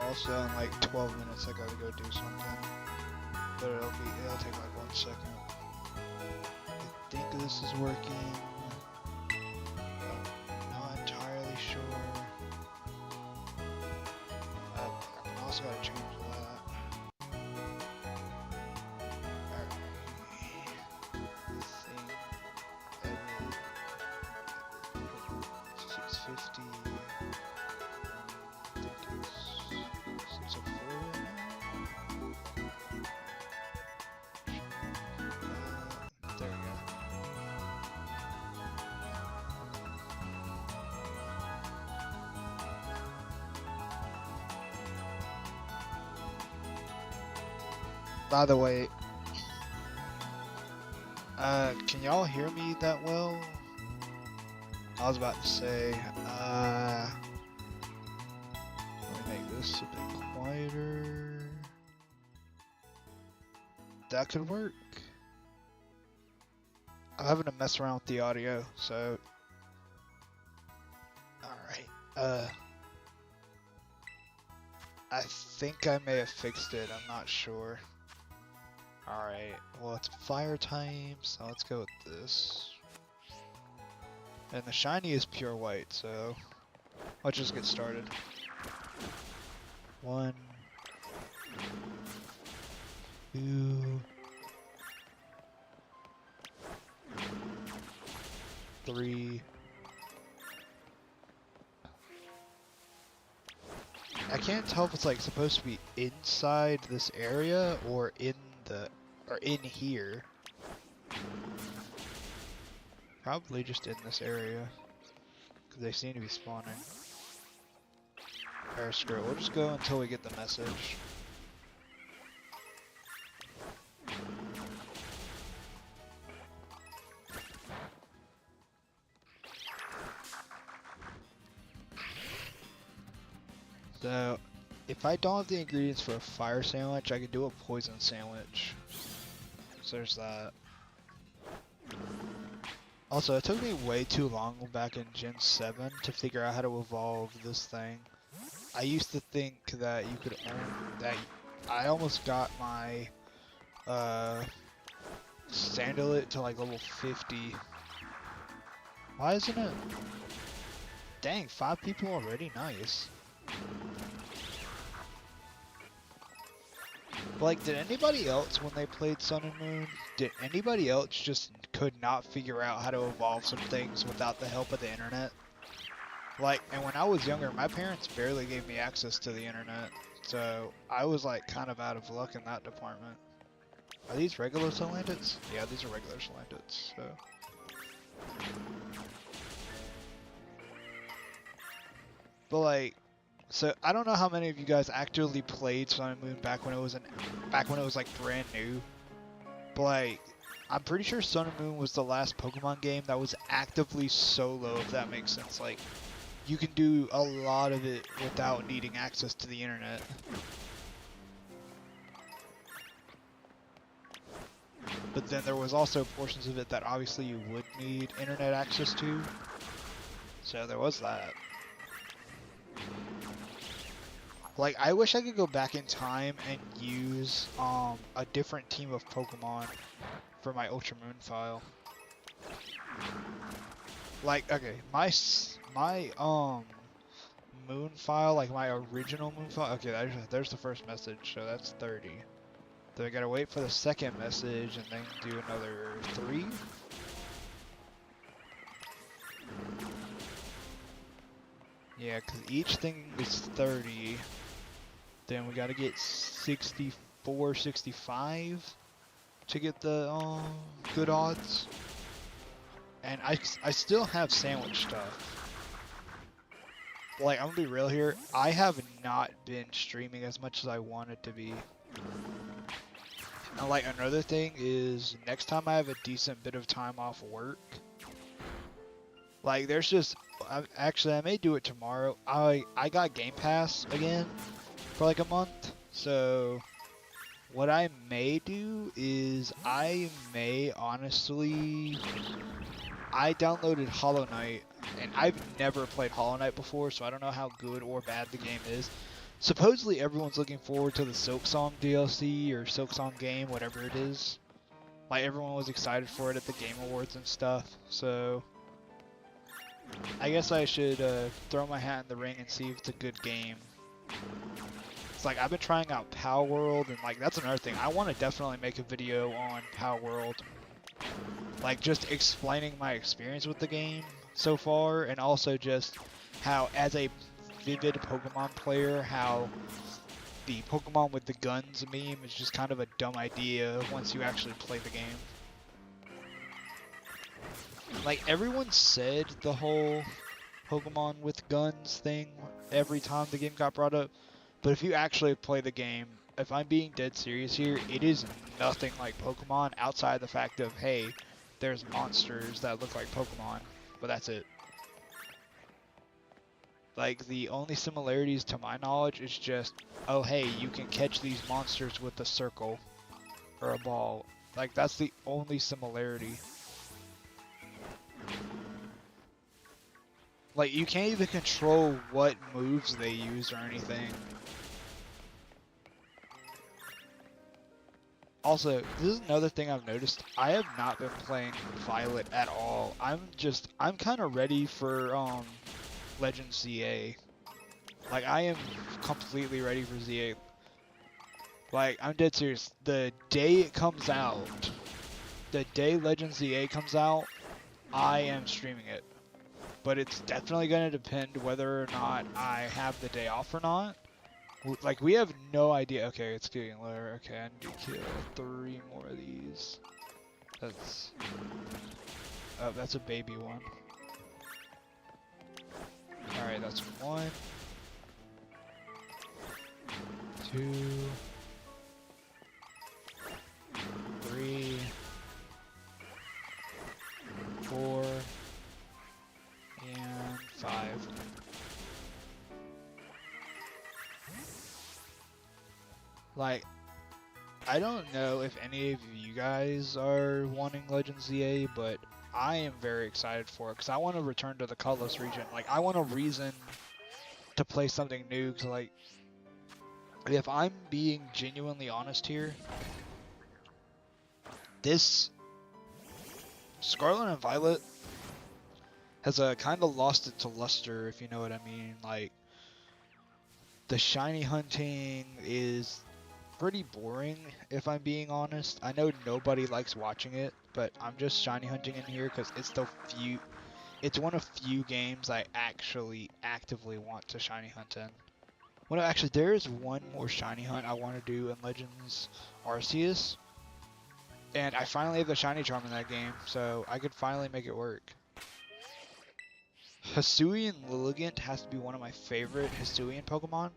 also in like 12 minutes I gotta go do something. But it'll take like 1 second. I think this is working. I'm not entirely sure. I also gotta change that. Alright. I think 650. I think it's 604 right now. There we go. By the way, can y'all hear me that well? I was about to say, let me make this a bit quieter. That could work. I'm having to mess around with the audio, so. Alright, I think I may have fixed it, I'm not sure. Alright, well it's fire time, so let's go with this. And the shiny is pure white, so let's just get started. 1, 2, 3. I can't tell if it's like supposed to be inside this area or in here. Probably just in this area, because they seem to be spawning. Alright, screw it. We'll just go until we get the message. So, if I don't have the ingredients for a fire sandwich, I could do a poison sandwich. So there's that. Also, it took me way too long back in Gen 7 to figure out how to evolve this thing. I used to think that you could I almost got my Sandalite to like level 50. Why isn't it? Dang, 5 people already? Nice. But like, did anybody else when they played Sun and Moon, did anybody else just could not figure out how to evolve some things without the help of the internet? Like, and when I was younger, my parents barely gave me access to the internet, so I was like kind of out of luck in that department. Are these regular Salandits? Yeah, these are regular Salandits, so. But like, so I don't know how many of you guys actually played Sun and Moon back when it was like brand new. But like, I'm pretty sure Sun and Moon was the last Pokemon game that was actively solo, if that makes sense. Like, you can do a lot of it without needing access to the internet. But then there was also portions of it that obviously you would need internet access to. So there was that. Like, I wish I could go back in time and use a different team of Pokemon for my Ultra Moon file. Like, okay, my Moon file, like my original Moon file. Okay, there's the first message, so that's 30. Then I gotta wait for the second message and then do another 3. Yeah, because each thing is 30. Then we gotta get 64, 65 to get the good odds. And I still have sandwich stuff. Like, I'm gonna be real here. I have not been streaming as much as I wanted to be. And like, another thing is, next time I have a decent bit of time off work, like, there's just, actually, I may do it tomorrow. I got Game Pass again for like a month, so what I may do is I downloaded Hollow Knight, and I've never played Hollow Knight before, so I don't know how good or bad the game is, supposedly everyone's looking forward to the Silk Song DLC or Silk Song game, whatever it is. Like everyone was excited for it at the Game Awards and stuff. So I guess I should throw my hat in the ring and see if it's a good game. It's like I've been trying out Power World, and like that's another thing. I want to definitely make a video on Power World, like just explaining my experience with the game so far, and also just how, as a vivid Pokemon player, how the Pokemon with the guns meme is just kind of a dumb idea once you actually play the game. Like everyone said the whole Pokemon with guns thing every time the game got brought up, but if you actually play the game, if I'm being dead serious here, it is nothing like Pokemon outside the fact of, hey, there's monsters that look like Pokemon, but that's it. Like the only similarities to my knowledge is just, oh hey, you can catch these monsters with a circle or a ball. Like that's the only similarity. Like you can't even control what moves they use or anything. Also, this is another thing I've noticed. I have not been playing Violet at all. I'm kind of ready for Legend ZA. Like I am completely ready for ZA. Like I'm dead serious. The day it comes out, the day Legend ZA comes out, I am streaming it. But it's definitely going to depend whether or not I have the day off or not. Like, we have no idea. Okay, it's getting lower. Okay, I need to kill 3 more of these. That's... Oh, that's a baby one. Alright, that's 1. 2. 3. 4. And 5. Like, I don't know if any of you guys are wanting Legend ZA, but I am very excited for it because I want to return to the Kalos region. Like, I want a reason to play something new. Because, like, if I'm being genuinely honest here, this Scarlet and Violet has kind of lost its luster, if you know what I mean. Like, the shiny hunting is pretty boring, if I'm being honest. I know nobody likes watching it, but I'm just shiny hunting in here because it's one of few games I actually actively want to shiny hunt in. Well, actually, there is one more shiny hunt I want to do in Legends Arceus, and I finally have the shiny charm in that game, so I could finally make it work. Hisuian Lilligant has to be one of my favorite Hisuian Pokemon.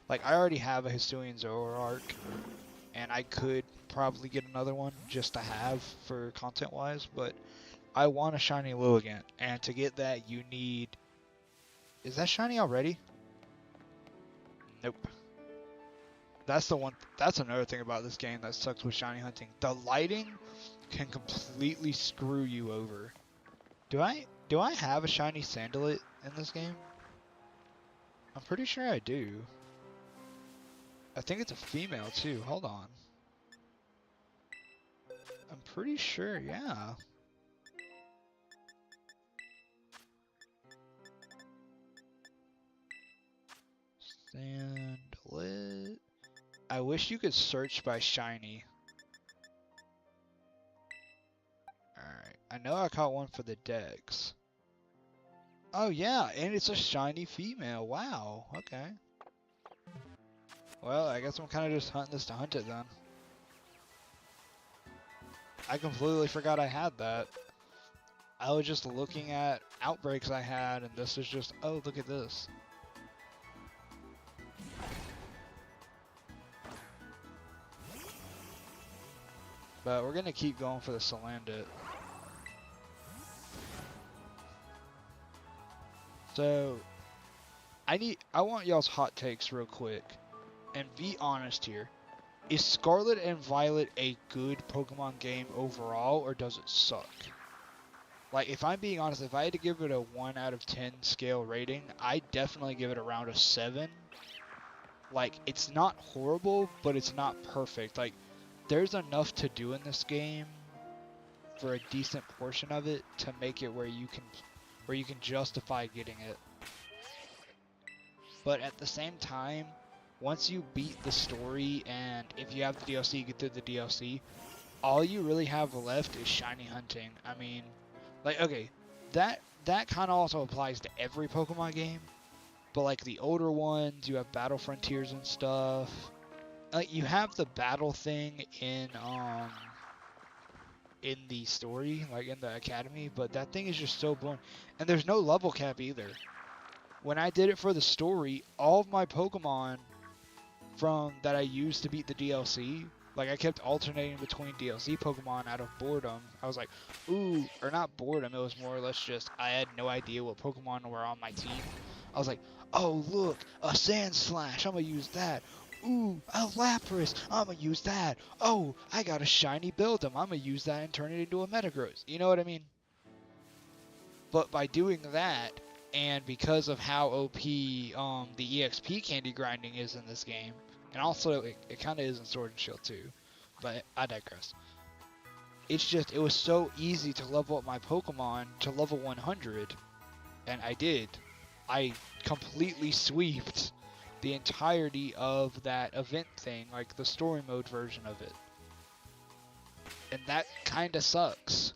Like, I already have a Hisuian Zoroark, and I could probably get another one just to have for content-wise, but I want a shiny Lilligant, and to get that you need... Is that shiny already? Nope. That's the one. That's another thing about this game that sucks with shiny hunting. The lighting can completely screw you over. Do I have a shiny Sandalite in this game? I'm pretty sure I do. I think it's a female too. Hold on. I'm pretty sure, yeah. Sandalite. I wish you could search by shiny. Alright. I know I caught one for the Dex. Oh yeah, and it's a shiny female. Wow. Okay. Well, I guess I'm kind of just hunting this to hunt it then. I completely forgot I had that. I was just looking at outbreaks I had, and this is just, oh, look at this. But we're gonna keep going for the Salandit. So, I want y'all's hot takes real quick, and be honest here. Is Scarlet and Violet a good Pokemon game overall, or does it suck? Like, if I'm being honest, if I had to give it a 1 out of 10 scale rating, I'd definitely give it around a 7. Like, it's not horrible, but it's not perfect. Like, there's enough to do in this game for a decent portion of it to make it where you can justify getting it. But at the same time, once you beat the story and if you have the DLC, you get through the DLC, all you really have left is shiny hunting. I mean, like, okay, that kind of also applies to every Pokemon game, but like the older ones, you have Battle Frontiers and stuff. Like, you have the battle thing in the story, like in the academy, but that thing is just so boring. And there's no level cap either. When I did it for the story, all of my Pokemon from that I used to beat the DLC, like I kept alternating between DLC Pokemon out of boredom. I was like, ooh, or not boredom, it was more or less just I had no idea what Pokemon were on my team. I was like, oh look, a Sand Slash, I'm gonna use that. Ooh, a Lapras, I'm gonna use that. Oh, I got a shiny Buildem, I'm gonna use that and turn it into a Metagross. You know what I mean? But by doing that, and because of how OP the EXP candy grinding is in this game, and also it kind of is in Sword and Shield too, but I digress. It's just, it was so easy to level up my Pokemon to level 100, and I did. I completely sweeped the entirety of that event thing, like the story mode version of it. And that kind of sucks.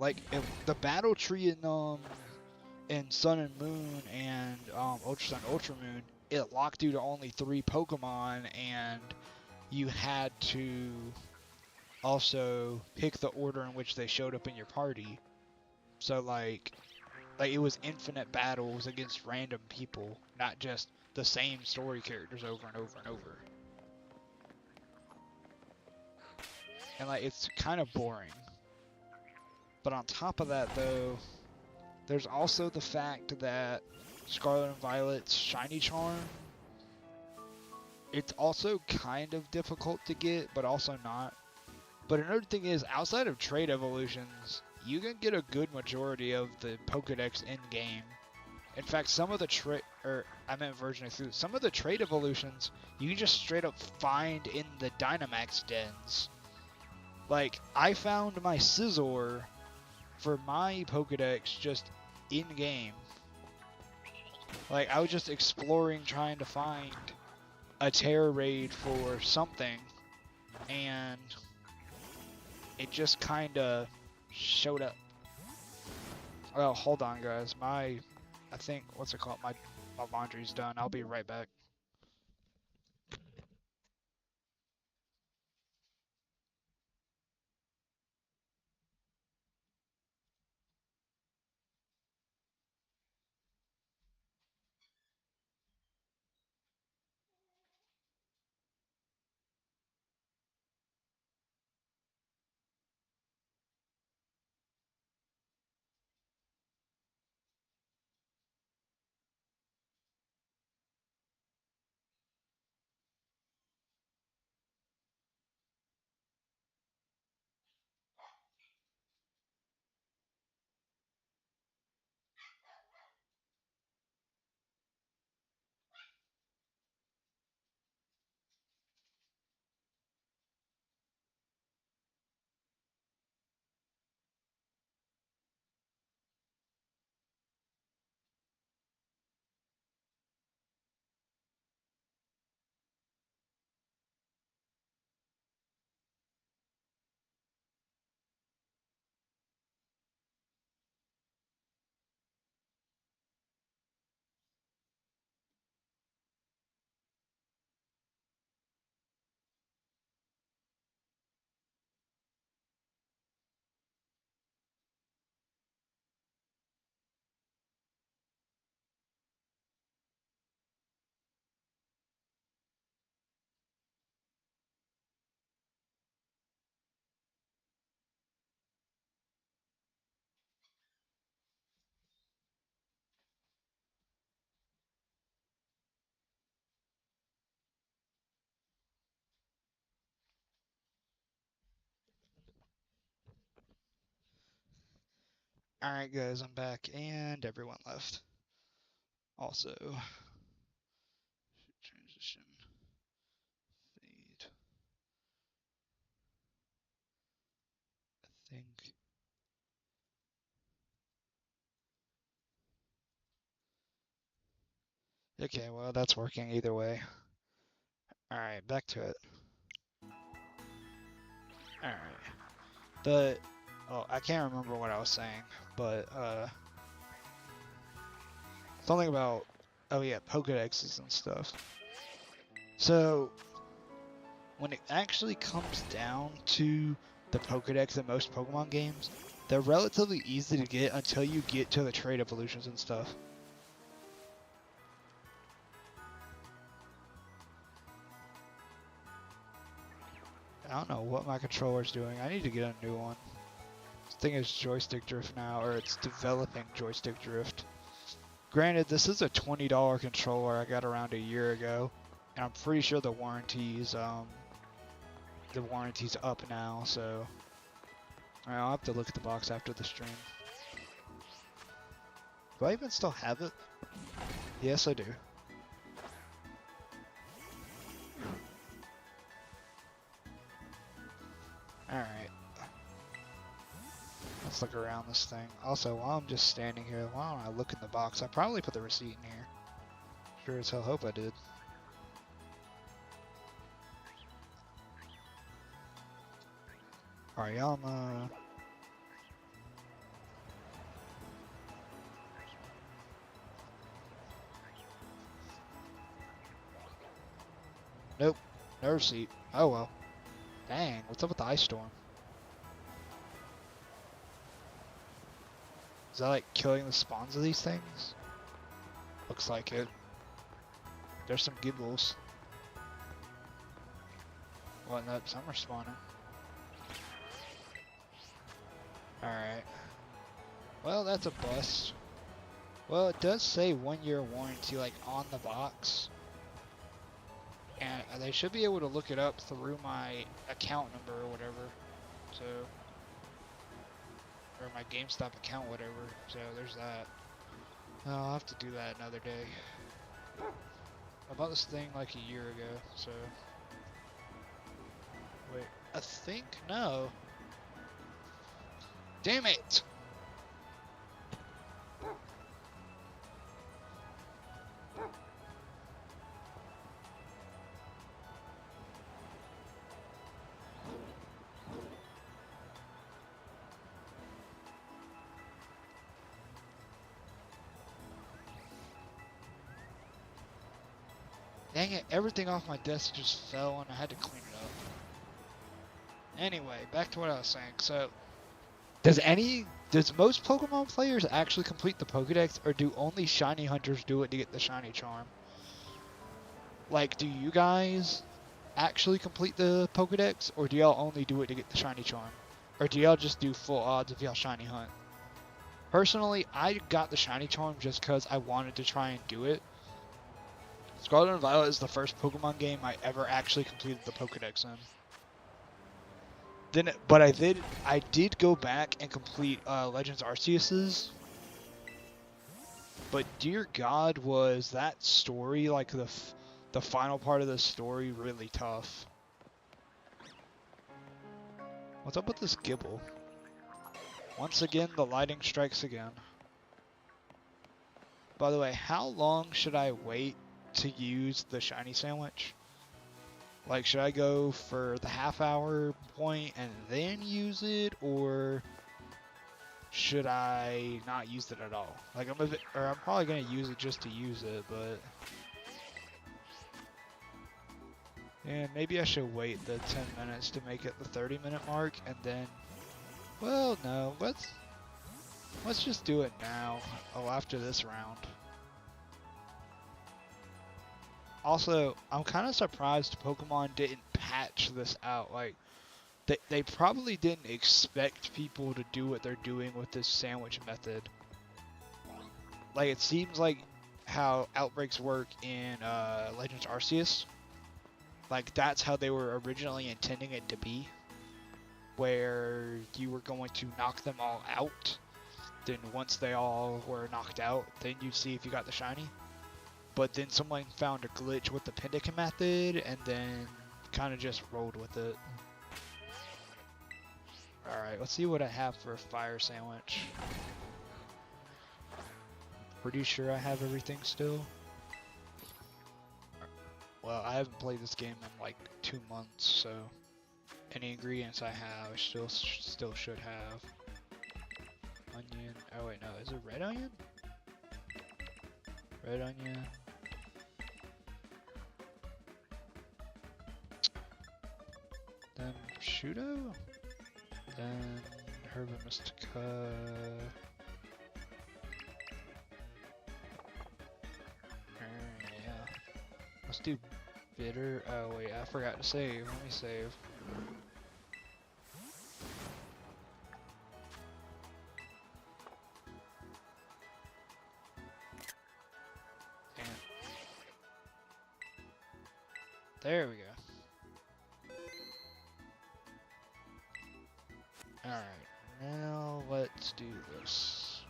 Like, if the battle tree in Sun and Moon and Ultra Sun, Ultra Moon, it locked you to only 3 Pokemon, and you had to also pick the order in which they showed up in your party. So like it was infinite battles against random people, not just the same story characters over and over and over. And like it's kind of boring. But on top of that though, there's also the fact that Scarlet and Violet's Shiny Charm, it's also kind of difficult to get, but also not. But another thing is, outside of trade evolutions, you can get a good majority of the Pokedex in-game. In fact, some of the version 2, some of the trade evolutions, you can just straight up find in the Dynamax dens. Like, I found my Scizor for my Pokedex just in-game. Like, I was just exploring, trying to find a Terra raid for something, and it just kinda showed up. Oh, hold on, guys. I think, what's it called? My laundry's done. I'll be right back. Alright, guys, I'm back, and everyone left. Also, frustrating. Okay, well, that's working either way. Alright, back to it. Alright. Oh, I can't remember what I was saying, but, something about, oh yeah, Pokedexes and stuff. So, when it actually comes down to the Pokedex in most Pokemon games, they're relatively easy to get until you get to the trait evolutions and stuff. I don't know what my controller's doing. I need to get a new one. This thing is joystick drift now, or it's developing joystick drift. Granted, this is a $20 controller I got around a year ago, and I'm pretty sure the warranty's up now, so I'll have to look at the box after the stream. Do I even still have it? Yes, I do. Alright. Let's look around this thing. Also, while I'm just standing here, why don't I look in the box? I probably put the receipt in here. Sure as hell hope I did. Ariyama. Nope. No receipt. Oh well. Dang, what's up with the ice storm? Is that like killing the spawns of these things? Looks like it. There's some gibbles. Well, no, some are spawning. Alright. Well, that's a bust. Well, it does say 1-year warranty, like, on the box. And they should be able to look it up through my account number or whatever. So, or my GameStop account, whatever. So there's that. I'll have to do that another day. I bought this thing like a year ago, so. Wait, I think, no. Damn it! Dang it, everything off my desk just fell and I had to clean it up. Anyway, back to what I was saying. So, does most Pokemon players actually complete the Pokedex, or do only shiny hunters do it to get the shiny charm? Like, do you guys actually complete the Pokedex, or do y'all only do it to get the shiny charm? Or do y'all just do full odds if y'all shiny hunt? Personally, I got the shiny charm just because I wanted to try and do it. Scarlet and Violet is the first Pokemon game I ever actually completed the Pokedex in. But I did go back and complete Legends Arceus's. But dear God, was that story, like the final part of the story, really tough. What's up with this Gibble? Once again, the lighting strikes again. By the way, how long should I wait to use the shiny sandwich? Like, should I go for the half-hour point and then use it, or should I not use it at all? Like, I'm probably gonna use it just to use it, but yeah, maybe I should wait the 10 minutes to make it the 30-minute mark, and then, well, no, let's just do it now. Oh, after this round. Also, I'm kind of surprised Pokemon didn't patch this out. Like, they probably didn't expect people to do what they're doing with this sandwich method. Like, it seems like how outbreaks work in Legends Arceus. Like, that's how they were originally intending it to be. Where you were going to knock them all out. Then once they all were knocked out, then you'd see if you got the shiny. But then someone found a glitch with the Pindican method, and then kind of just rolled with it. Alright, let's see what I have for a fire sandwich. Pretty sure I have everything still. Well, I haven't played this game in like 2 months, so any ingredients I have, I still should have. Onion. Oh wait, no, is it red onion? Red onion. Then prosciutto. Then herba mystica. Yeah. Let's do bitter. Oh wait, I forgot to save. Let me save. Damn. There we go. Alright, now let's do this.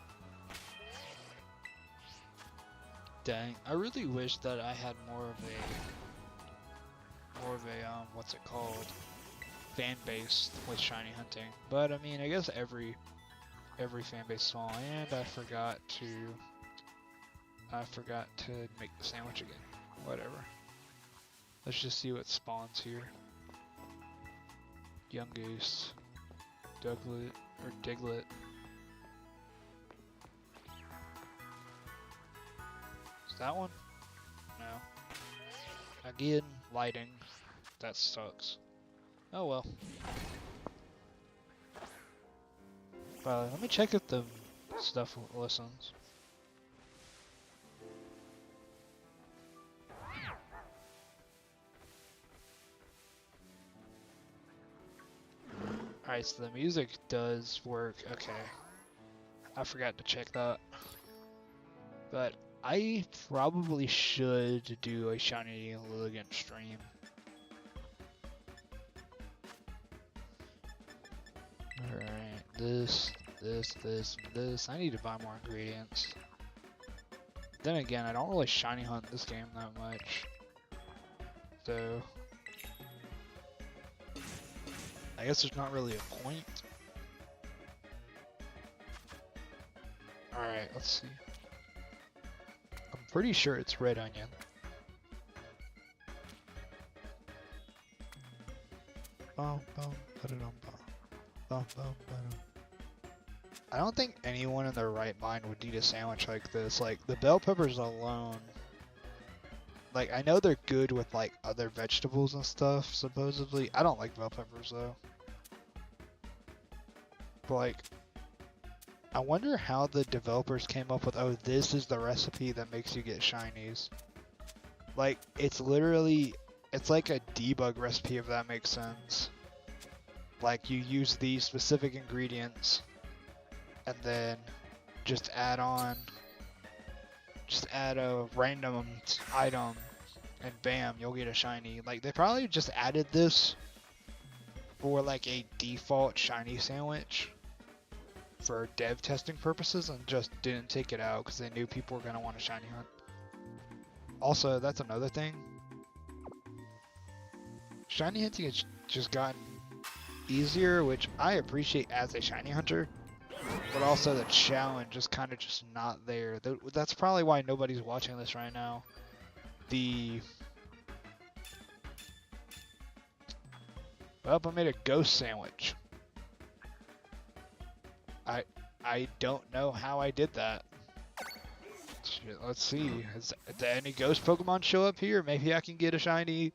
Dang, I really wish that I had more of a what's it called? Fan base with shiny hunting. But I mean, I guess every fan base is small, and I forgot to make the sandwich again. Whatever. Let's just see what spawns here. Young goose. Douglet or Diglett. Is that one? No. Again, lighting. That sucks. Oh well. Let me check if the stuff listens. Alright, so the music does work. Okay. I forgot to check that. But I probably should do a Shiny Lilligant stream. Alright, this. I need to buy more ingredients. Then again, I don't really shiny hunt this game that much. So I guess there's not really a point. Alright, let's see. I'm pretty sure it's red onion. I don't think anyone in their right mind would eat a sandwich like this. Like, the bell peppers alone, like, I know they're good with, like, other vegetables and stuff, supposedly. I don't like bell peppers, though. But, like, I wonder how the developers came up with, oh, this is the recipe that makes you get shinies. Like, it's literally, it's like a debug recipe, if that makes sense. Like, you use these specific ingredients, and then just add a random item, and bam, you'll get a shiny. Like, they probably just added this for like a default shiny sandwich for dev testing purposes and just didn't take it out because they knew people were going to want a shiny hunt. Also, that's another thing. Shiny hunting has just gotten easier, which I appreciate as a shiny hunter. But also the challenge is kind of just not there. That's probably why nobody's watching this right now. Well, I made a ghost sandwich. I don't know how I did that. Shit, let's see. Did any ghost Pokemon show up here? Maybe I can get a shiny.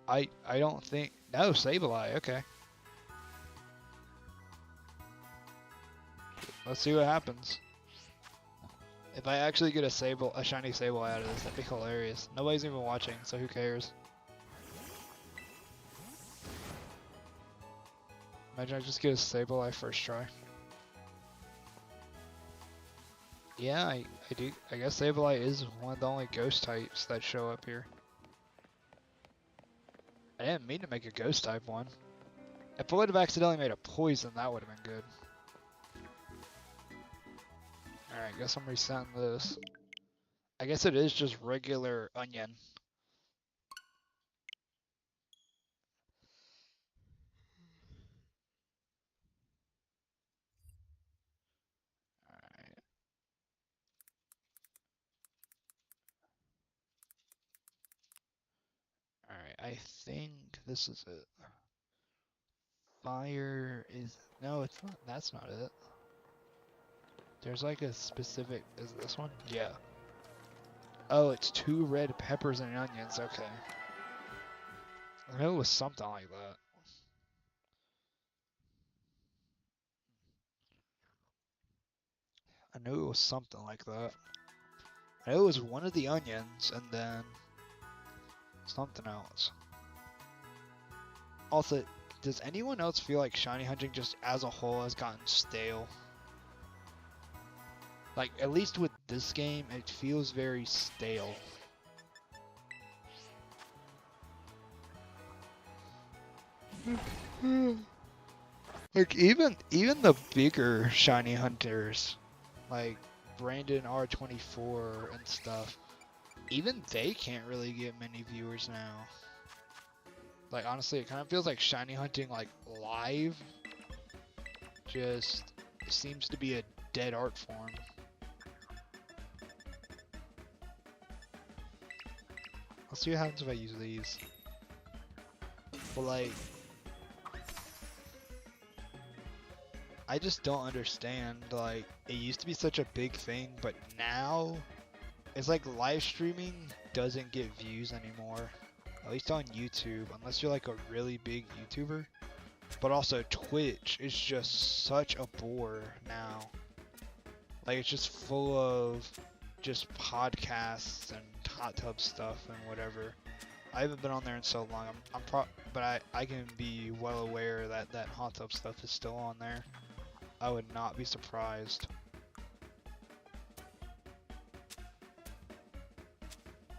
I don't think. No, Sableye. Okay. Let's see what happens. If I actually get a shiny Sableye out of this, that'd be hilarious. Nobody's even watching, so who cares? Imagine I just get a Sableye first try. Yeah, I do. I guess Sableye is one of the only ghost types that show up here. I didn't mean to make a ghost type one. If I would have accidentally made a poison, that would have been good. Alright, guess I'm resetting this. I guess it is just regular onion. I think this is it. Fire is... No, it's not. That's not it. There's like a specific... Is it this one? Yeah. Oh, it's 2 red peppers and onions. Okay. I know it was something like that. I knew it was something like that. I know it was one of the onions and then something else. Also, does anyone else feel like shiny hunting just as a whole has gotten stale? Like, at least with this game, it feels very stale. Like, even the bigger shiny hunters, like Brandon R24 and stuff, even they can't really get many viewers now. Like, honestly, it kind of feels like shiny hunting, like, live, just seems to be a dead art form. Let's see what happens if I use these. Well, like, I just don't understand, like, it used to be such a big thing, but now, it's like live streaming doesn't get views anymore. At least on YouTube, unless you're like a really big YouTuber. But also Twitch is just such a bore now. Like, it's just full of just podcasts and hot tub stuff and whatever. I haven't been on there in so long. But I can be well aware that that hot tub stuff is still on there. I would not be surprised.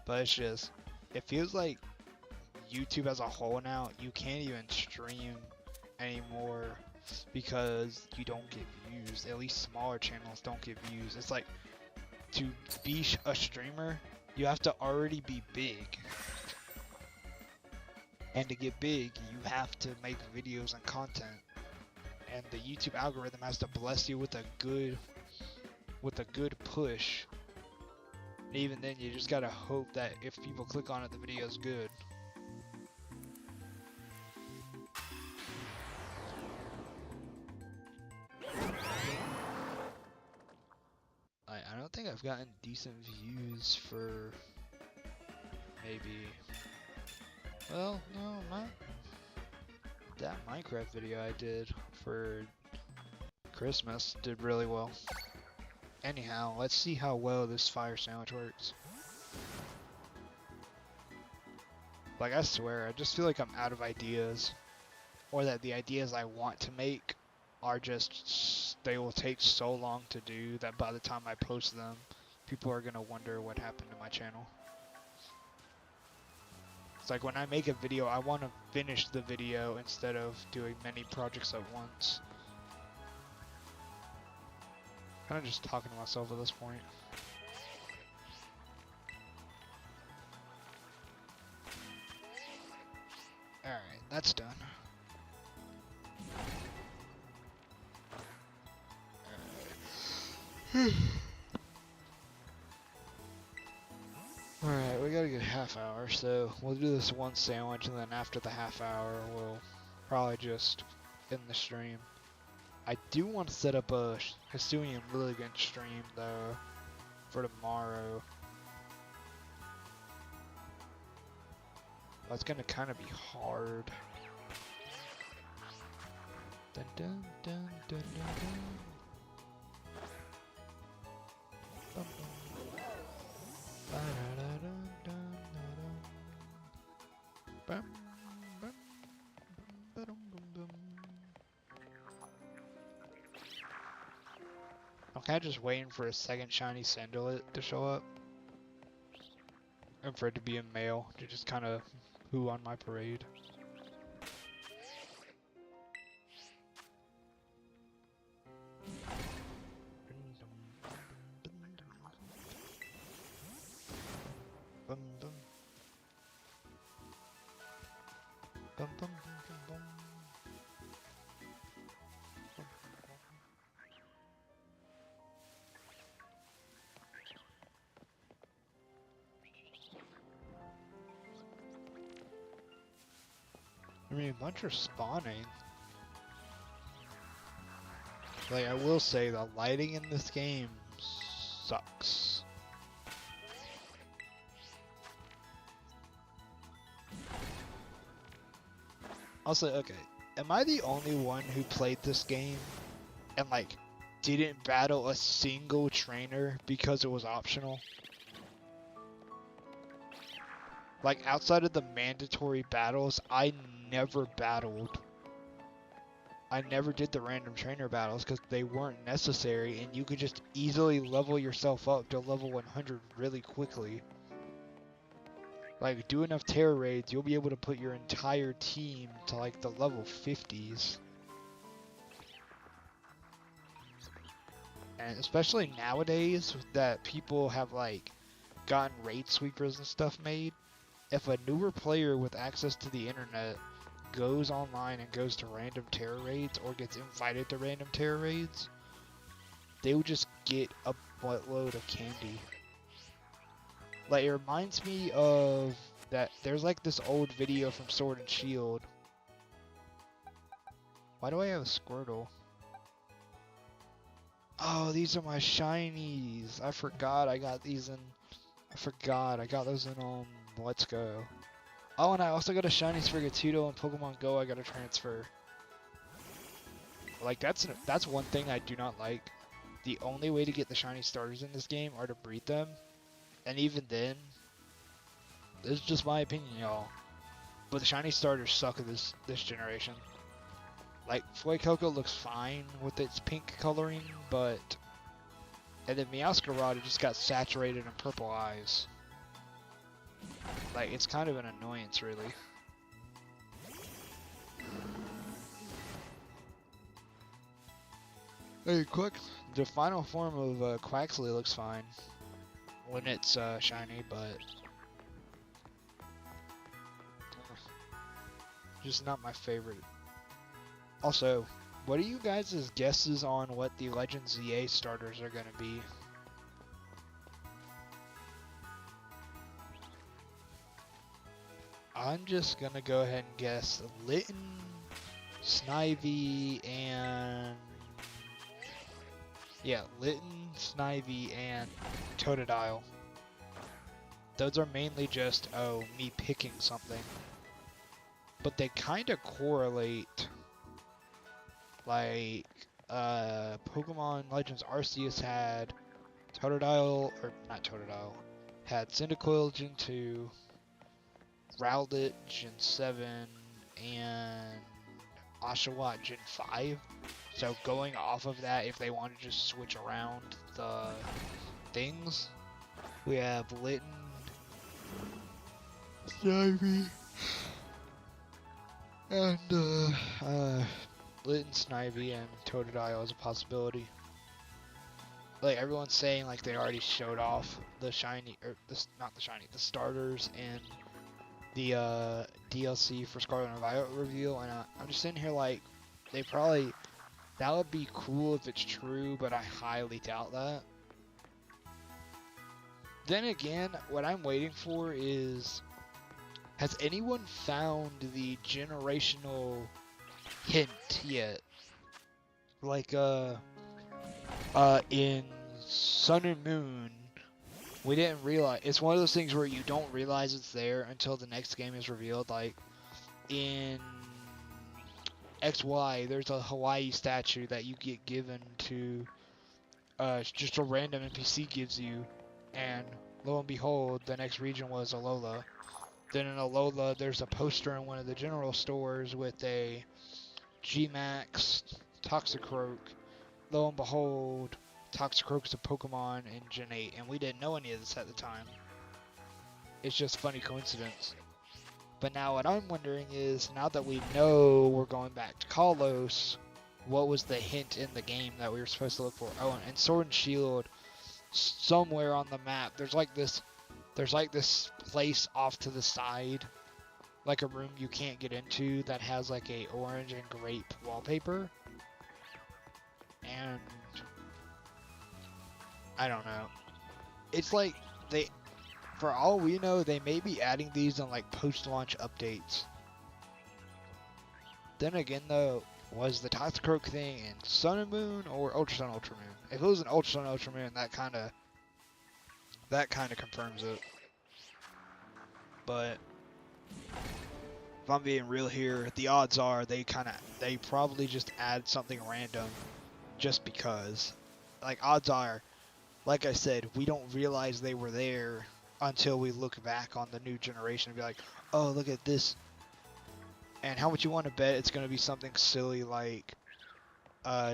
But it's just, it feels like YouTube as a whole now, you can't even stream anymore because you don't get views. At least smaller channels don't get views. It's like, to be a streamer, you have to already be big. And to get big, you have to make videos and content. And the YouTube algorithm has to bless you with a good push. And even then, you just gotta hope that if people click on it, the video's good. I don't think I've gotten decent views for maybe... Well, no, not that Minecraft video I did for Christmas did really well. Anyhow, let's see how well this fire sandwich works. Like, I swear, I just feel like I'm out of ideas. Or that the ideas I want to make are just, they will take so long to do that by the time I post them, people are gonna wonder what happened to my channel. It's like when I make a video, I want to finish the video instead of doing many projects at once. Kind of just talking to myself at this point. Alright, that's done. Alright, we got a good half hour, so we'll do this one sandwich, and then after the half hour, we'll probably just end the stream. I do want to set up a Hasturian Milligan stream, though, for tomorrow. That's gonna kind of be hard. Dun, dun, dun, dun, dun, dun. Bum, bum. I'm kind of just waiting for a second shiny Sandalite to show up. And for it to be a male, to just kind of poo on my parade. Bum, bum. Bum, bum, bum, bum, bum. I mean, a bunch are spawning. Like, I will say, the lighting in this game sucks. Also, okay, am I the only one who played this game and, like, didn't battle a single trainer because it was optional? Like, outside of the mandatory battles, I never battled. I never did the random trainer battles because they weren't necessary, and you could just easily level yourself up to level 100 really quickly. Like, do enough terror raids, you'll be able to put your entire team to, like, the level 50s. And especially nowadays that people have, like, gotten raid sweepers and stuff made, if a newer player with access to the internet goes online and goes to random terror raids or gets invited to random terror raids, they would just get a buttload of candy. Like, it reminds me of that there's like this old video from Sword and Shield. Why do I have a Squirtle? Oh, these are my shinies. I forgot I got these in. I forgot I got those in Let's Go. Oh, and I also got a shiny Sprigatito in Pokemon Go I gotta transfer. Like, that's one thing I do not like. The only way to get the shiny starters in this game are to breed them. And even then, this is just my opinion, y'all. But the shiny starters suck at this generation. Like, Fuecoco looks fine with its pink coloring, but... And then Meowscarada, it just got saturated in purple eyes. Like, it's kind of an annoyance, really. Hey, quick. The final form of Quaxley looks fine when it's shiny, but just not my favorite. Also, what are you guys' guesses on what the Legends ZA starters are going to be? I'm just going to go ahead and guess Litten, Snivy, and... Yeah, Litten, Snivy, and Totodile. Those are mainly just, oh, me picking something. But they kind of correlate. Like, Pokemon Legends Arceus had Totodile, or not Totodile, had Cyndaquil Gen 2, Rowlet Gen 7, and Oshawott Gen 5. So going off of that, if they want to just switch around the things, we have Litten, Snivy, and Litten, Snivy, and Totodile as a possibility. Like, everyone's saying like they already showed off the shiny, or not the shiny, the starters and the DLC for Scarlet and Violet reveal, and I'm just sitting here like, they probably, that would be cool if it's true, but I highly doubt that. Then again, what I'm waiting for is, has anyone found the generational hint yet? Like, in Sun and Moon, we didn't realize, it's one of those things where you don't realize it's there until the next game is revealed. Like, in XY, there's a Hawaii statue that you get given to, just a random NPC gives you, and lo and behold, the next region was Alola. Then in Alola, there's a poster in one of the general stores with a G-Max Toxicroak. Lo and behold, Toxicroak's a Pokemon in Gen 8, and we didn't know any of this at the time. It's just funny coincidence. But now what I'm wondering is, now that we know we're going back to Kalos, what was the hint in the game that we were supposed to look for? Oh, and Sword and Shield, somewhere on the map, there's like this place off to the side, like a room you can't get into that has like a orange and grape wallpaper. And I don't know. It's like they, for all we know, they may be adding these on like post-launch updates. Then again, though, was the Toxicroak thing in Sun and Moon or Ultra Sun, Ultra Moon? If it was an Ultra Sun, Ultra Moon, that kind of confirms it. But if I'm being real here, the odds are they probably just add something random just because. Like, odds are, like I said, we don't realize they were there until we look back on the new generation and be like, oh, look at this. And how much you want to bet it's going to be something silly like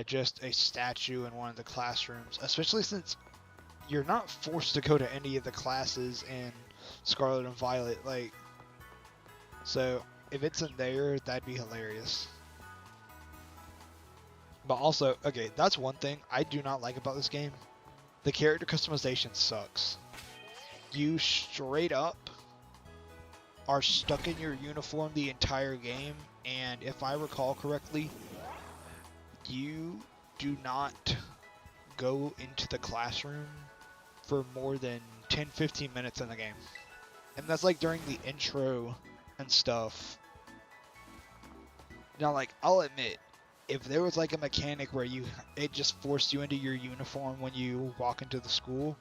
just a statue in one of the classrooms, especially since you're not forced to go to any of the classes in Scarlet and Violet. Like, so if it's in there, that'd be hilarious. But also, okay, that's one thing I do not like about this game. The character customization sucks. You straight up are stuck in your uniform the entire game, and if I recall correctly, you do not go into the classroom for more than 10-15 minutes in the game. And that's like during the intro and stuff. Now, like, I'll admit, if there was like a mechanic where it just forced you into your uniform when you walk into the school,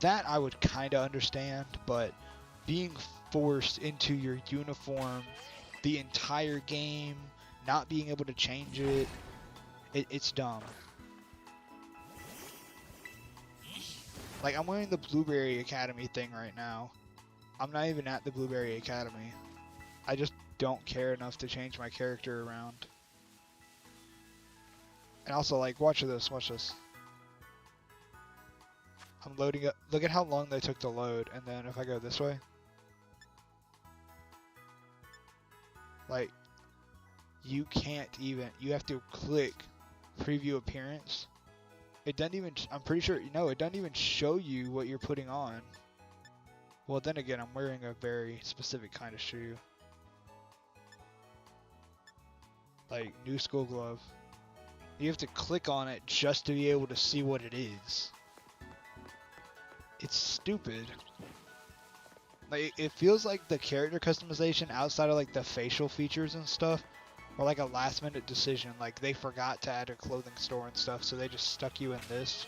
that I would kind of understand, but being forced into your uniform the entire game, not being able to change it, it's dumb. Like, I'm wearing the Blueberry Academy thing right now. I'm not even at the Blueberry Academy. I just don't care enough to change my character around. And also, like, watch this. I'm loading up. Look at how long they took to load, and then if I go this way, like, you can't even, you have to click preview appearance. It doesn't even, I'm pretty sure, no, it doesn't even show you what you're putting on. Well, then again, I'm wearing a very specific kind of shoe. Like, new school glove. You have to click on it just to be able to see what it is. It's stupid. Like, it feels like the character customization outside of like the facial features and stuff or like a last minute decision. Like, they forgot to add a clothing store and stuff, so they just stuck you in this.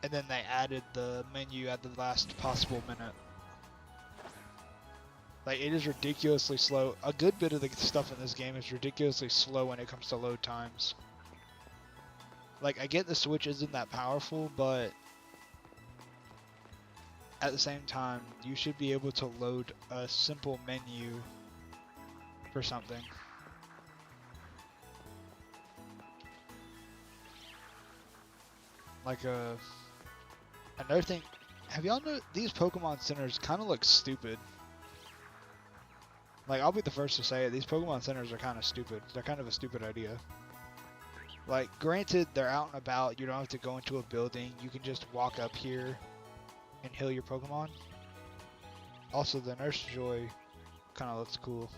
And then they added the menu at the last possible minute. Like, it is ridiculously slow. A good bit of the stuff in this game is ridiculously slow when it comes to load times. Like, I get the Switch isn't that powerful, but at the same time, you should be able to load a simple menu for something. Like another thing, have y'all know these Pokemon centers kind of look stupid? Like, I'll be the first to say it, these Pokemon centers are kind of stupid. They're kind of a stupid idea. Like, granted, they're out and about, you don't have to go into a building, you can just walk up here and heal your Pokemon. Also, the Nurse Joy kind of looks cool.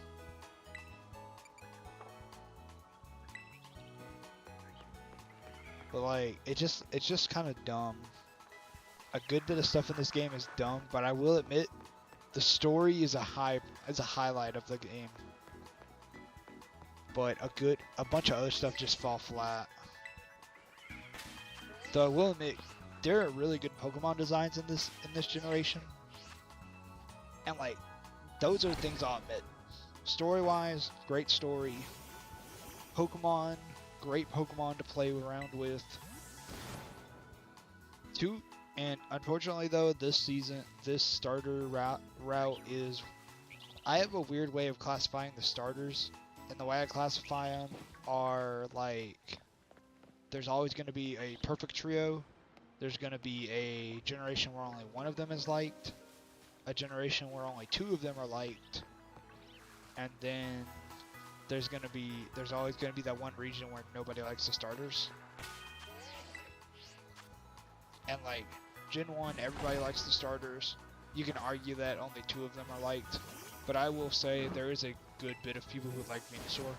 But like, it's just kind of dumb. A good bit of stuff in this game is dumb, but I will admit, the story is a highlight of the game. But a bunch of other stuff just fall flat. Though I will admit, there are really good Pokemon designs in this generation. And like, those are things I'll admit. Story-wise, great story. Pokemon, great Pokemon to play around with. And unfortunately though, this season, this starter route is, I have a weird way of classifying the starters. And the way I classify them are like, there's always going to be a perfect trio. There's going to be a generation where only one of them is liked. A generation where only two of them are liked. And then there's always going to be that one region where nobody likes the starters. And like, Gen 1, everybody likes the starters. You can argue that only two of them are liked. But I will say there is a good bit of people who like Venusaur.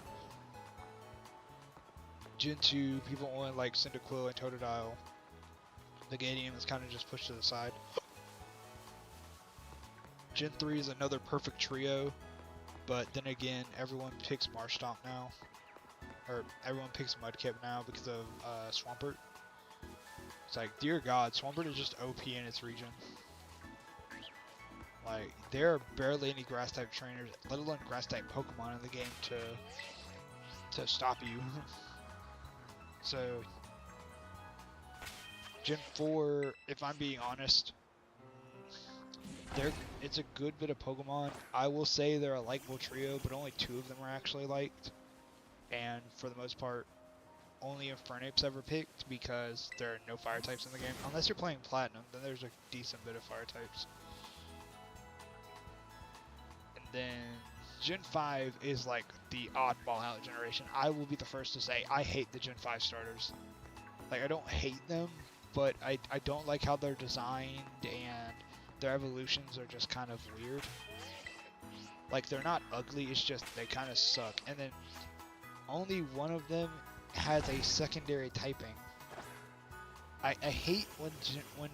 Gen 2, people only like Cyndaquil and Totodile. The Gadium is kind of just pushed to the side. Gen 3 is another perfect trio. but then again, everyone picks Marshtomp now. Or everyone picks Mudkip now because of Swampert. It's like, dear God, Swampert is just OP in its region. Like, there are barely any grass-type trainers, let alone grass-type Pokemon in the game to stop you. So, Gen 4, if I'm being honest, it's a good bit of Pokemon. I will say they're a likable trio, but only 2 of them are actually liked. And for the most part, only Infernape's ever picked because there are no fire types in the game. Unless you're playing Platinum, then there's a decent bit of fire types. And then Gen 5 is like the oddball out generation. I will be the first to say I hate the Gen 5 starters. Like, I don't hate them, but I don't like how they're designed, and their evolutions are just kind of weird. Like, they're not ugly, it's just they kind of suck. And then only one of them has a secondary typing. I hate when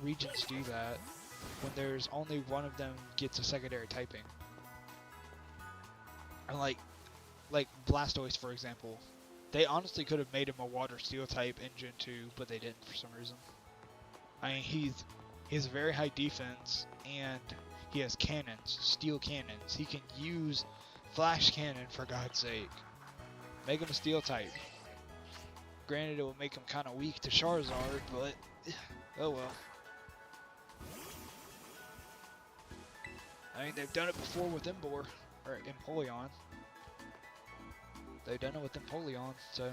regions do that, when there's only one of them gets a secondary typing. And like Blastoise, for example. They honestly could have made him a water steel type in Gen 2, but they didn't for some reason. I mean, he's very high defense, and he has cannons, steel cannons. He can use flash cannon, for God's sake. Make him a steel type. Granted, it will make him kind of weak to Charizard, but oh well. I mean, they've done it before with Emboar, or Empoleon. They've done it with Empoleon, so.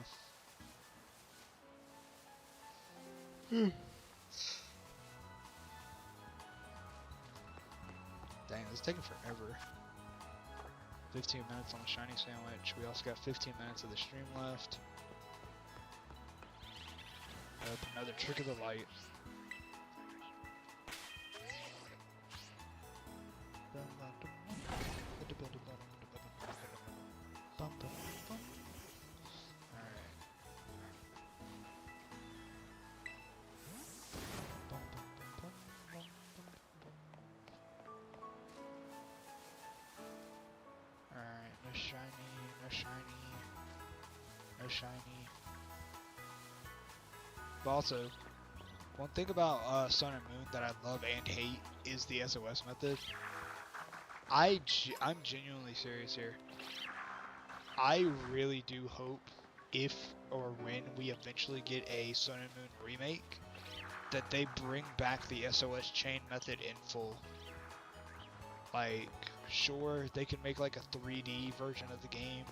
Dang, this is taking forever. 15 minutes on the shiny sandwich. We also got 15 minutes of the stream left. Another trick of the light. Alright, no shiny, no shiny, no shiny. But also, one thing about Sun and Moon that I love and hate is the SOS method. I'm genuinely serious here. I really do hope, if or when we eventually get a Sun and Moon remake, that they bring back the SOS chain method in full. Like, sure, they can make like a 3D version of the game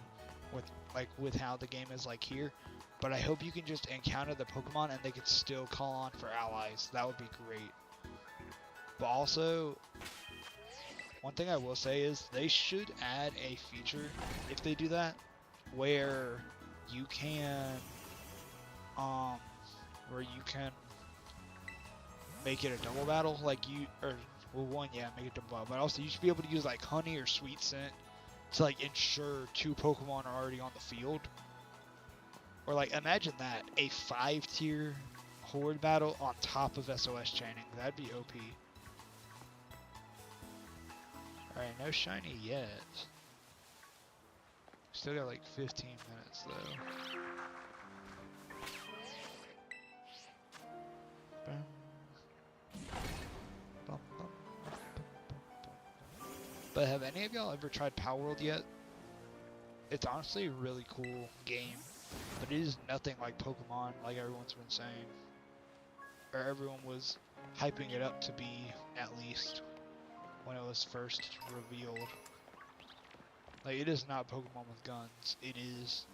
with how the game is like here, but I hope you can just encounter the Pokemon and they can still call on for allies. That would be great. But also, one thing I will say is they should add a feature, if they do that, where you can make it a double battle, like make it double battle, but also you should be able to use like honey or sweet scent to like ensure 2 Pokemon are already on the field. Or like, imagine that, a 5-tier horde battle on top of SOS chaining. That'd be OP. Alright, no shiny yet. Still got like 15 minutes though. But have any of y'all ever tried Power World yet? It's honestly a really cool game, but it is nothing like Pokemon, like everyone's been saying. Or everyone was hyping it up to be, at least, when it was first revealed. Like, it is not Pokemon with guns. It is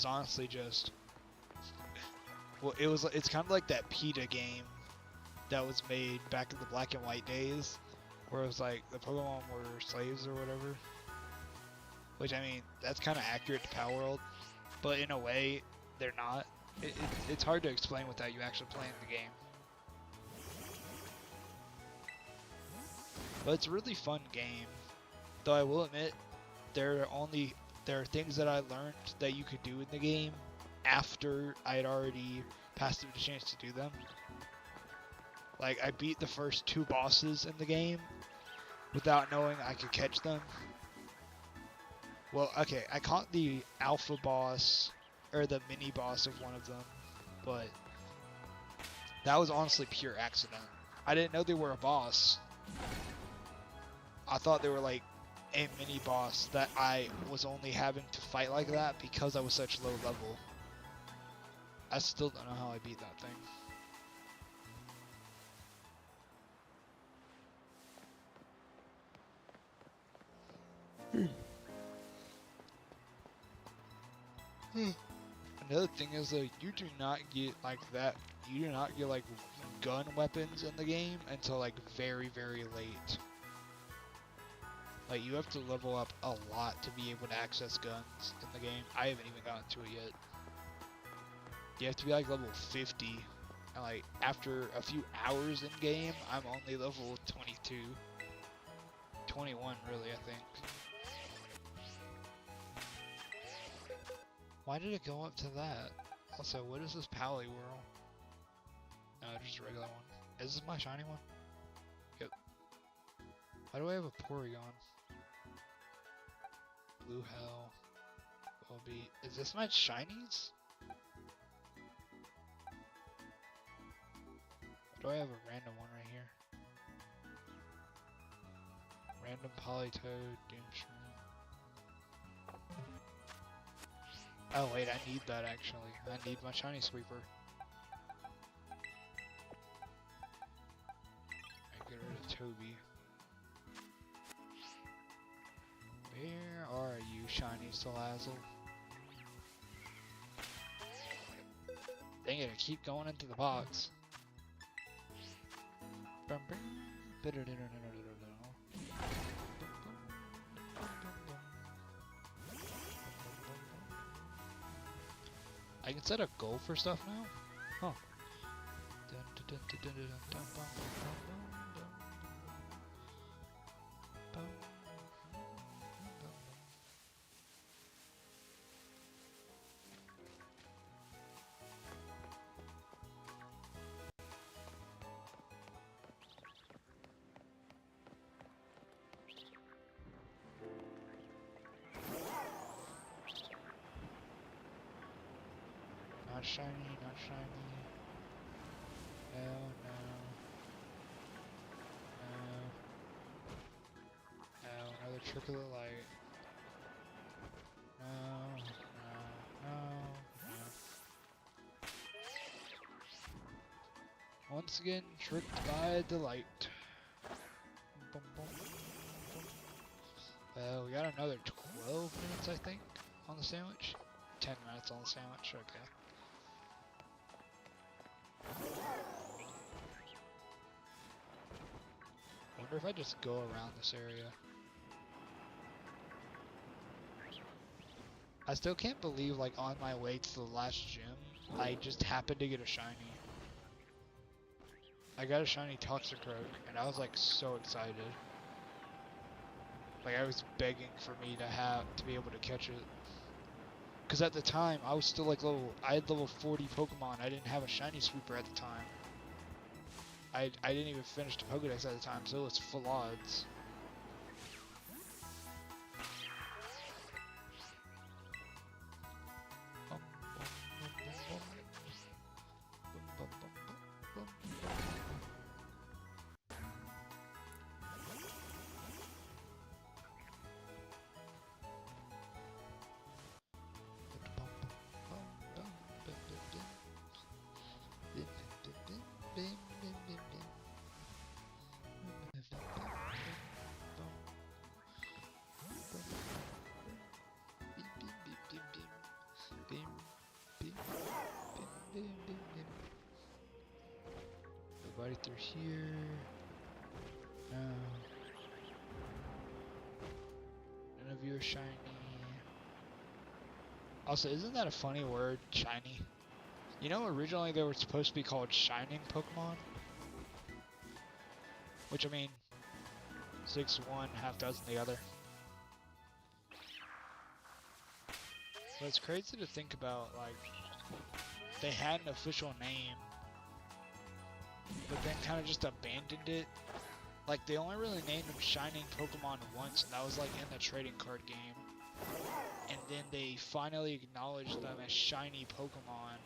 honestly just, well, it's kind of like that PETA game that was made back in the black and white days, where it was like the Pokemon were slaves or whatever. Which, I mean, that's kind of accurate to Power World, but in a way, they're not. It's hard to explain without you actually playing the game. But it's a really fun game. Though I will admit, there are things that I learned that you could do in the game after I had already passed the chance to do them. Like, I beat the first 2 bosses in the game without knowing I could catch them. Well, okay, I caught the alpha boss, or the mini boss of one of them, but that was honestly pure accident. I didn't know they were a boss. I thought they were like a mini boss that I was only having to fight like that because I was such low level. I still don't know how I beat that thing. Another thing is that you do not get like that. You do not get like gun weapons in the game until like very, very late. Like you have to level up a lot to be able to access guns in the game. I haven't even gotten to it yet. You have to be like level 50. And like after a few hours in game, I'm only level 22. 21 really, I think. Why did it go up to that? Also, what is this Pally Whirl? No, just a regular one. Is this my shiny one? Yep. Why do I have a Porygon? Blue Hell. Will be. Is this my shinies? Do I have a random one right here? Random Politoed, Doomshroom. Oh wait, I need that actually. I need my shiny sweeper. I get rid of Toby. Where are you, shiny Salazzle? Dang it, I keep going into the box. I can set a goal for stuff now? Huh. Not shiny, not shiny. No, no. No. No, another trick of the light. No, no, no, no. Once again, tricked by the light. We got another 12 minutes, I think, on the sandwich. 10 minutes on the sandwich, okay. Wonder if I just go around this area. I still can't believe, like, on my way to the last gym, I just happened to get a shiny. I got a shiny Toxicroak, and I was, like, so excited. Like, I was begging for me to be able to catch it. Because at the time, I was still, like, I had level 40 Pokemon. I didn't have a shiny sweeper at the time. I didn't even finish the Pokedex at the time, so it was full odds. Nobody through here. No. None of you are shiny. Also, isn't that a funny word, shiny? You know, originally they were supposed to be called shining Pokemon? Which, I mean, 6 one, half dozen the other. But it's crazy to think about, like, they had an official name, but then kind of just abandoned it. Like, they only really named them Shining Pokemon once, and that was, like, in the trading card game. and then they finally acknowledged them as shiny Pokemon.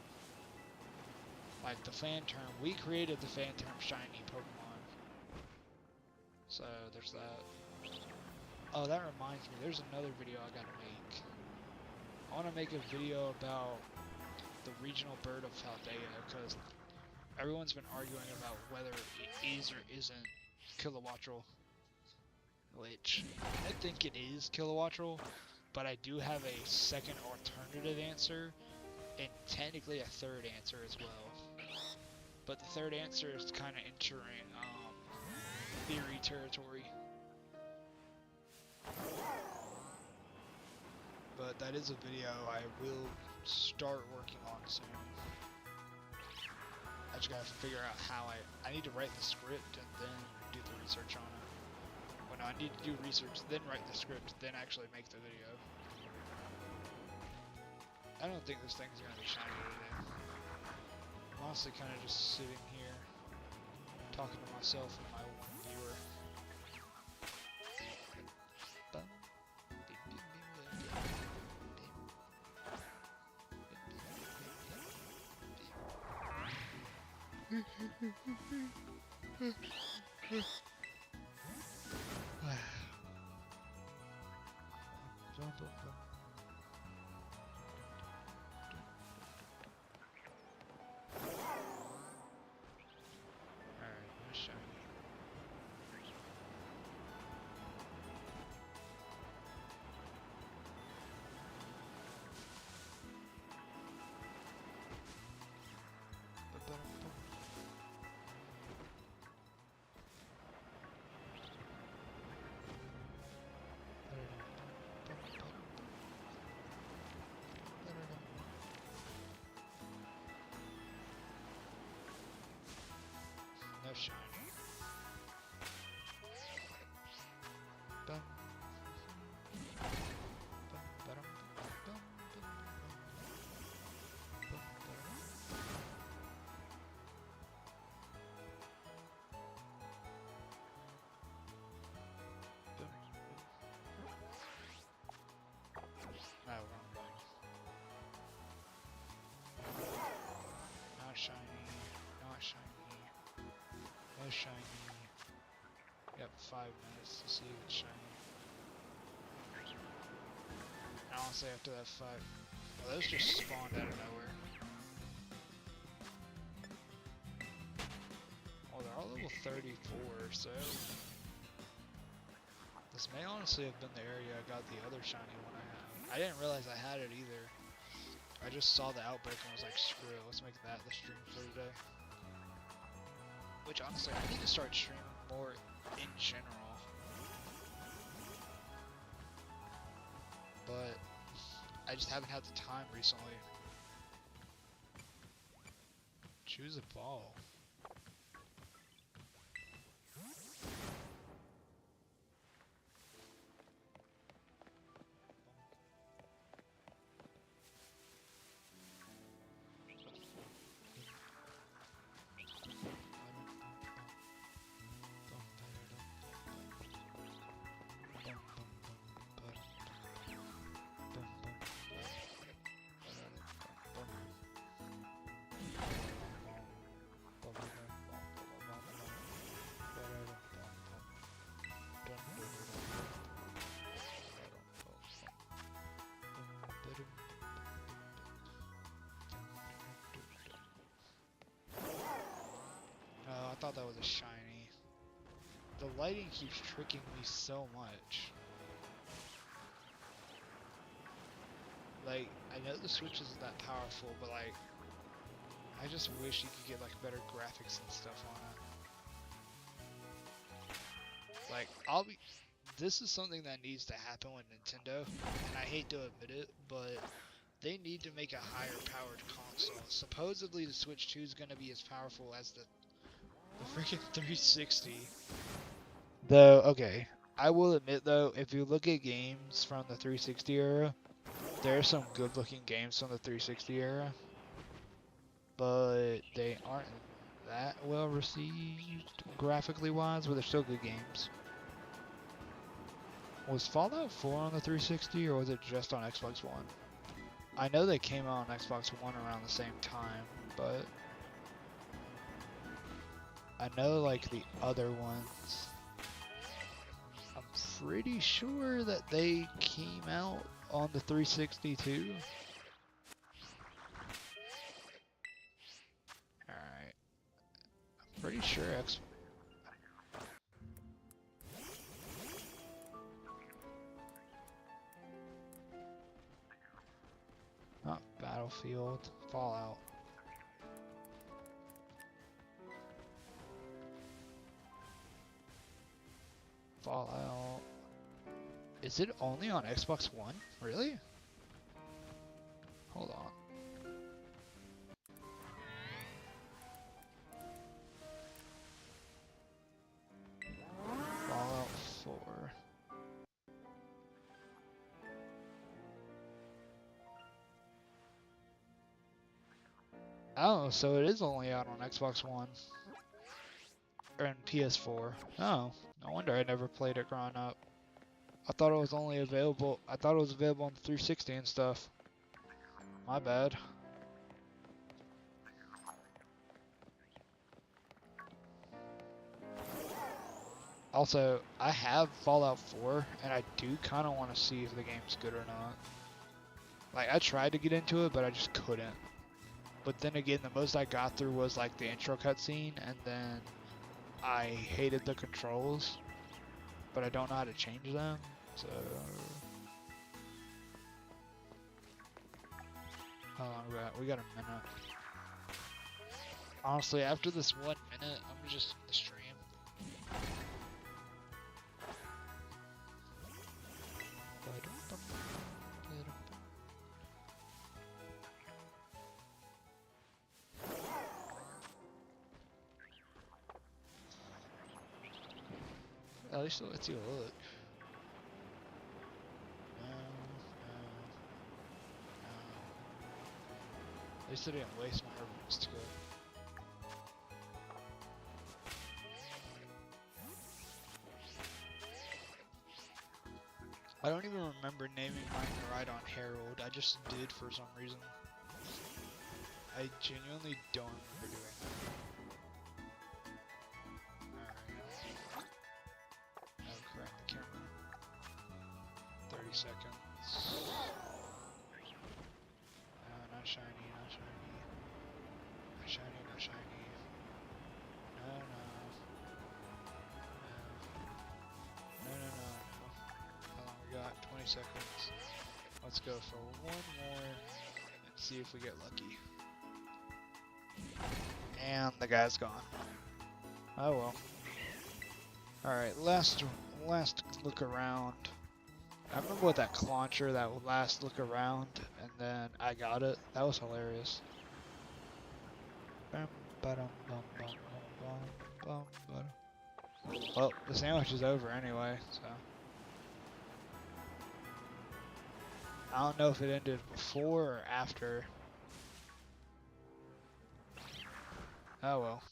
Like the fan term, we created the fan term shiny Pokemon. So there's that. Oh, that reminds me, there's another video I gotta make. I wanna make a video about the regional bird of Paldea, because everyone's been arguing about whether it is or isn't Kilowattrel. Which, I think it is Kilowattrel, but I do have a second alternative answer, and technically a third answer as well. But the third answer is kind of entering theory territory. But that is a video I will start working on soon. I just gotta figure out how I need to write the script and then do the research on it. Well, no, I need to do research, then write the script, then actually make the video. I don't think this thing's gonna be shiny today. I'm honestly kind of just sitting here, talking to myself and my one viewer. No shiny. Bum. No, wrong one. Not shiny. Not shiny. No shiny. Yep, 5 minutes to see if it's shiny. And honestly, after that 5, well, those just spawned out of nowhere. Oh, they're all level 34, so this may honestly have been the area I got the other shiny one I had. I didn't realize I had it either. I just saw the outbreak and was like, screw it, let's make that the stream for today. Which honestly, I need to start streaming more in general. But I just haven't had the time recently. Choose a ball. I thought that was a shiny. The lighting keeps tricking me so much. Like, I know the Switch isn't that powerful, but like, I just wish you could get like better graphics and stuff on it. Like, this is something that needs to happen with Nintendo, and I hate to admit it, but they need to make a higher powered console. Supposedly the Switch 2 is going to be as powerful as the freaking 360. Though, okay, I will admit though, if you look at games from the 360 era, there are some good looking games from the 360 era, but they aren't that well received graphically wise, but they're still good games. Was Fallout 4 on the 360 or was it just on Xbox One? I know they came out on Xbox One around the same time, but I know like the other ones, I'm pretty sure that they came out on the 360 too. Alright, I'm pretty sure not Battlefield, Fallout. Fallout. Is it only on Xbox One? Really? Hold on. Fallout 4. Oh, so it is only out on Xbox One. And PS4. Oh, no wonder I never played it growing up. I thought it was only available, I thought it was available on the 360 and stuff. My bad. Also, I have Fallout 4, and I do kind of want to see if the game's good or not. Like, I tried to get into it, but I just couldn't. But then again, the most I got through was like the intro cutscene, and then I hated the controls, but I don't know how to change them, so... How long we got? We got a minute. Honestly, after this 1 minute, I'm just in the stream. At least it lets you look. No. At least I didn't waste my herbs to go. I don't even remember naming mine right on Herald. I just did for some reason. I genuinely don't remember doing that. Alright. Oh crap, the camera. 30 seconds. Not shiny, not shiny. Not shiny, not shiny. No, no. No, no, no, no. How long we got? 20 seconds. Let's go for one more and see if we get lucky. And the guy's gone. Oh well. Alright, last look around. I remember with that launcher, that last look around, and then I got it. That was hilarious. Well, the sandwich is over anyway, so. I don't know if it ended before or after. Oh well.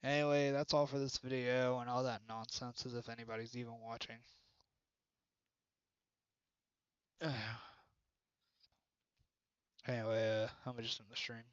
Anyway, that's all for this video and all that nonsense, as if anybody's even watching. Anyway, I'm just in the stream.